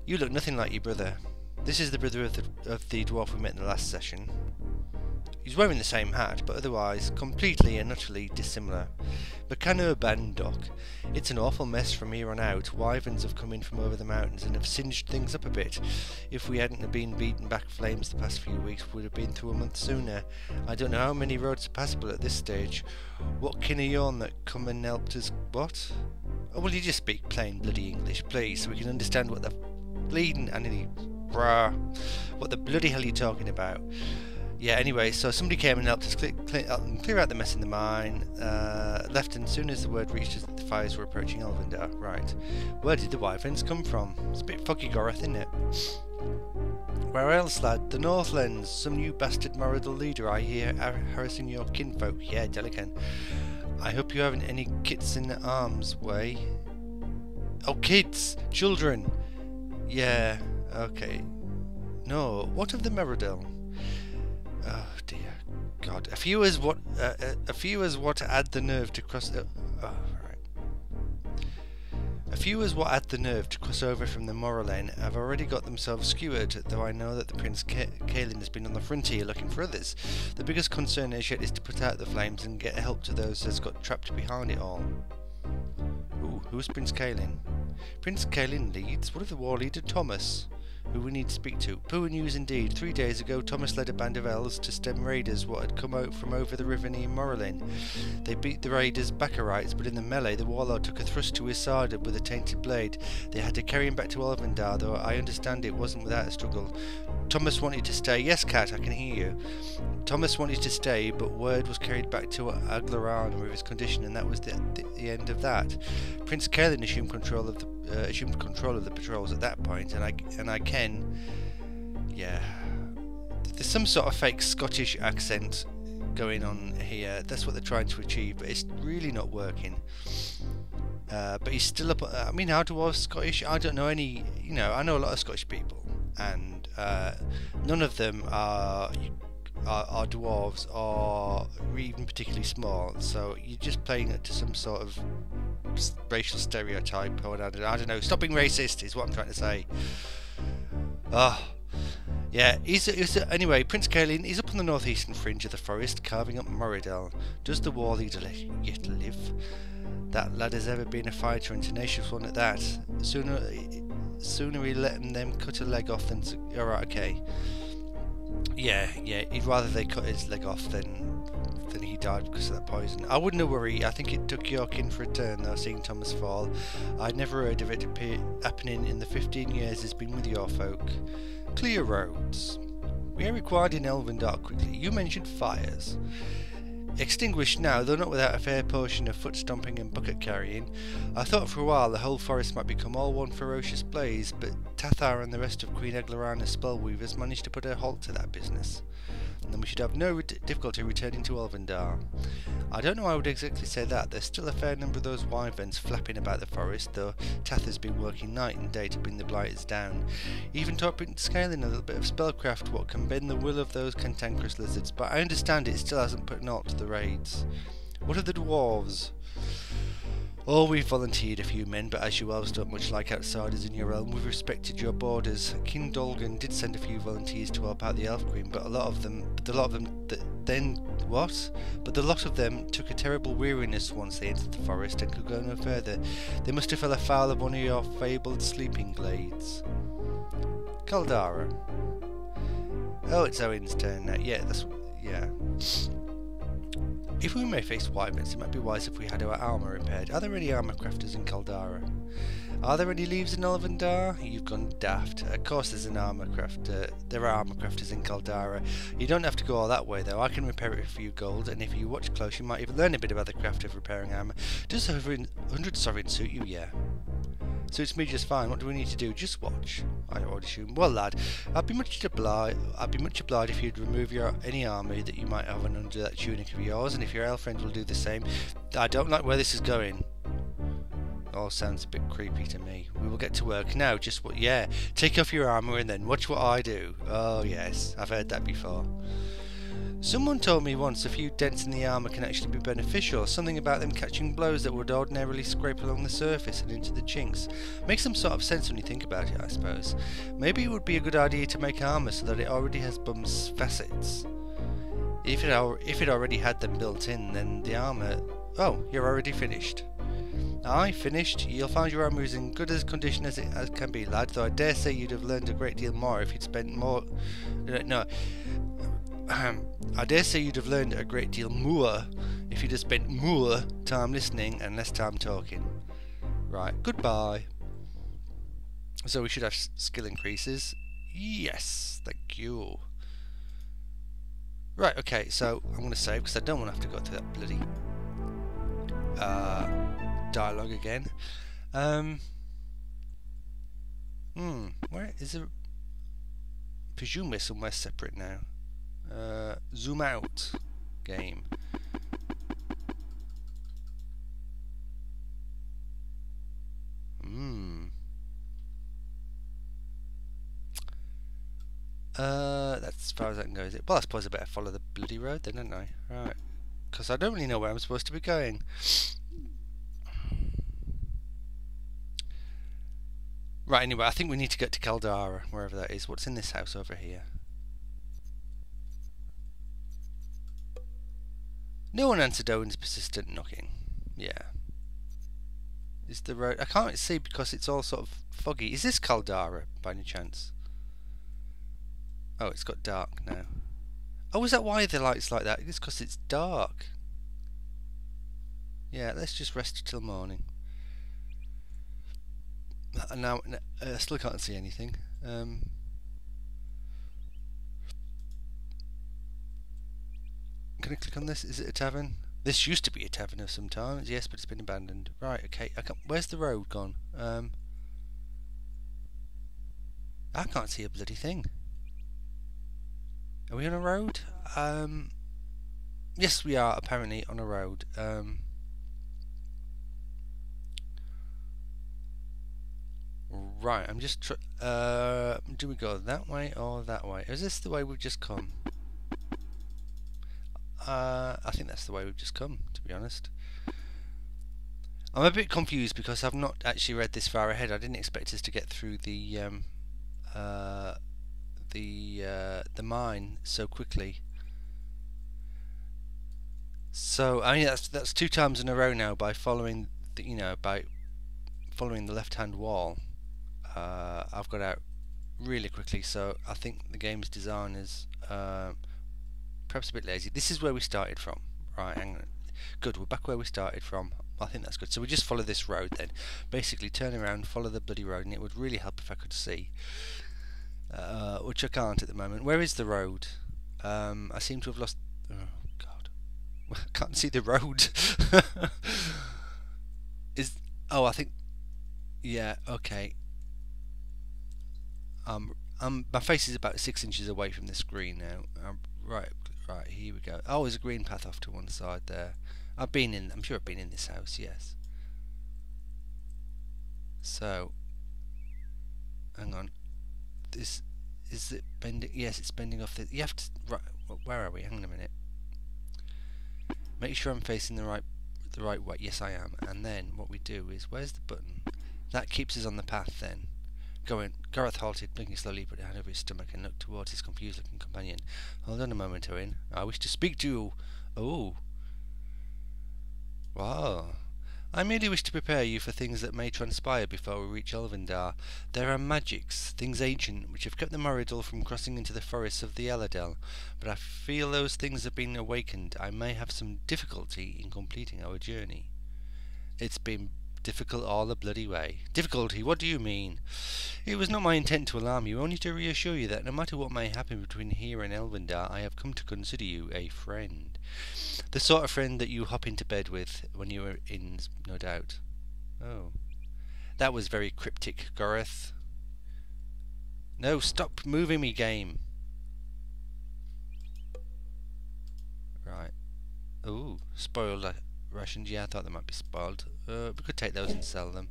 You look nothing like your brother. This is the brother of the dwarf we met in the last session. He's wearing the same hat, but otherwise completely and utterly dissimilar. Bacano Bandok. It's an awful mess from here on out. Wyverns have come in from over the mountains and have singed things up a bit. If we hadn't have been beaten back flames the past few weeks, we would have been through a month sooner. I don't know how many roads are passable at this stage. What kin are yon that come and helped us? What? Oh, will you just speak plain bloody English, please, so we can understand what the bleeding what the bloody hell are you talking about? Yeah, anyway, so somebody came and helped us clear out the mess in the mine, left as soon as the word reached us that the fires were approaching Elvendar. Right. Where did the wyverns come from? It's a bit foggy Gorath, isn't it? Where else, lad? The Northlands. Some new bastard Moradal leader I hear harassing your kinfolk. Yeah, Delican. I hope you haven't any kits in the arms way. Oh, kids! Children! Yeah, okay. No, what of the Moradal? Oh dear God! A few as what had the nerve to cross. A few as what had the nerve to cross over from the Moralen have already got themselves skewered. Though I know that the Prince Kaelin has been on the frontier looking for others. The biggest concern as yet is to put out the flames and get help to those that's got trapped behind it all. Ooh, who's Prince Kaelin? Prince Kaelin leads. What of the war leader Thomas? Who we need to speak to. Poor news indeed. 3 days ago Thomas led a band of elves to stem raiders what had come out from over the river near Moralin. They beat the raiders Baccharites, but in the melee the warlord took a thrust to his side with a tainted blade. They had to carry him back to Elvendar, though I understand it wasn't without a struggle. Thomas wanted to stay. Yes, Cat, I can hear you. Thomas wanted to stay, but word was carried back to Aglarana with his condition, and that was the end of that. Prince Kaelin assumed control of the patrols at that point, and I can, yeah. There's some sort of fake Scottish accent going on here. That's what they're trying to achieve, but it's really not working. But he's still up. I mean, how dwarves Scottish? I don't know any. You know, I know a lot of Scottish people, and none of them are dwarves or even particularly small. So you're just playing it to some sort of racial stereotype, or I don't know. Stop being racist is what I'm trying to say. Yeah, anyway, Prince Kaelin is up on the northeastern fringe of the forest, carving up Moradal. Does the war leader yet live? That lad has ever been a fighter, and tenacious one at that. Sooner he let them cut a leg off than... Alright, okay. Yeah, he'd rather they cut his leg off than he died because of that poison. I wouldn't worry. I think it took your kin for a turn, though, seeing Thomas fall. I'd never heard of it happening in the 15 years he's been with your folk. Clear roads. We are required in Elvendar quickly. You mentioned fires. Extinguished now, though not without a fair portion of foot stomping and bucket carrying. I thought for a while the whole forest might become all one ferocious blaze, but Tathar and the rest of Queen Aglarana's spellweavers managed to put a halt to that business. And then we should have no difficulty returning to Elvendar. I don't know how I would exactly say that. There's still a fair number of those wyverns flapping about the forest, though Tathar's been working night and day to bring the blighters down. Even taught Prince Kaelin a little bit of spellcraft what can bend the will of those cantankerous lizards, but I understand it still hasn't put an halt to the raids. What of the dwarves? Oh, we've volunteered a few men, but as you elves don't much like outsiders in your realm, we've respected your borders. King Dolgan did send a few volunteers to help out the Elf Queen, but the lot of them took a terrible weariness once they entered the forest and could go no further. They must have fell afoul of one of your fabled sleeping glades. Caldara. Oh, it's Owen's turn now. Yeah, yeah. If we may face wyverns, it might be wise if we had our armour repaired. Are there any armour crafters in Caldara? Are there any leaves in Elvendar? You've gone daft. Of course there's an armour crafter. There are armour crafters in Caldara. You don't have to go all that way though. I can repair it for a few gold, and if you watch close you might even learn a bit about the craft of repairing armour. Does 100 sovereign suit you? Yeah. Suits me just fine. What do we need to do? Just watch, I would assume. Well, lad, I'd be much obliged if you'd remove any armour that you might have under that tunic of yours, and if your elf friend will do the same. I don't like where this is going. All sounds a bit creepy to me. We will get to work now. Just what? Yeah, take off your armour and then watch what I do. Oh yes, I've heard that before. Someone told me once a few dents in the armour can actually be beneficial, something about them catching blows that would ordinarily scrape along the surface and into the chinks. Makes some sort of sense when you think about it, I suppose. Maybe it would be a good idea to make armour so that it already has bum's facets. If it already had them built in, then the armour... Oh, you're already finished. Aye, finished. You'll find your armour is in good as condition as it can be, lad, though I dare say you'd have learned a great deal more if you'd spent more... No. I dare say you'd have learned a great deal more if you'd have spent more time listening and less time talking. Right, goodbye. So we should have skill increases. Yes, thank you. Right, okay, so I'm going to save because I don't want to have to go through that bloody dialogue again. Where is it? Presume we're somewhere separate now. Zoom out game. That's as far as I can go, is it? Well, I suppose I better follow the bloody road then, don't I? Right. Because I don't really know where I'm supposed to be going. Right, anyway, I think we need to get to Krondor, wherever that is. What's in this house over here? No one answered Owen's persistent knocking. Yeah. Is the road... I can't see because it's all sort of foggy. Is this Krondor, by any chance? Oh, it's got dark now. Oh, is that why the light's like that? It's because it's dark. Yeah, let's just rest till morning. And now, I still can't see anything. Can I click on this? Is it a tavern? This used to be a tavern of some times, yes, but it's been abandoned. Right, okay. Where's the road gone? I can't see a bloody thing. Are we on a road? Yes, we are apparently on a road. Right, I'm just do we go that way or that way? Is this the way we've just come? I think that's the way we've just come, to be honest. I'm a bit confused because I've not actually read this far ahead. I didn't expect us to get through the mine so quickly. So I mean that's 2 times in a row now by following the, by following the left-hand wall. I've got out really quickly, so I think the game's design is perhaps a bit lazy. This is where we started from, right? Hang on. Good, we're back where we started from. I think that's good. So we just follow this road then. Basically turn around, follow the bloody road, and it would really help if I could see. Which I can't at the moment. Where is the road? I seem to have lost... Oh, God. I can't see the road. Oh, I think... Yeah, okay. My face is about 6 inches away from the screen now. Right, here we go. Oh, there's a green path off to one side there. I'm sure I've been in this house, yes. So, hang on. This is it bending? Yes, it's bending off. You have to. Right, where are we? Hang on a minute. Make sure I'm facing the right way. Yes, I am. And then what we do is, where's the button? That keeps us on the path. Then, Gareth halted, blinking slowly, put a hand over his stomach, and looked towards his confused-looking companion. Hold on a moment, Owen. I wish to speak to you. Oh. Wow. I merely wish to prepare you for things that may transpire before we reach Elvendar. There are magics, things ancient, which have kept the Moridul from crossing into the forests of the Eladel, but I feel those things have been awakened. I may have some difficulty in completing our journey. It's been difficult all the bloody way. Difficulty? What do you mean? It was not my intent to alarm you, only to reassure you that no matter what may happen between here and Elvendar, I have come to consider you a friend. The sort of friend that you hop into bed with when you are in, no doubt. Oh. That was very cryptic, Gareth. No, stop moving me, game. Right. Ooh, spoiled rations. Yeah, I thought they might be spoiled. We could take those and sell them.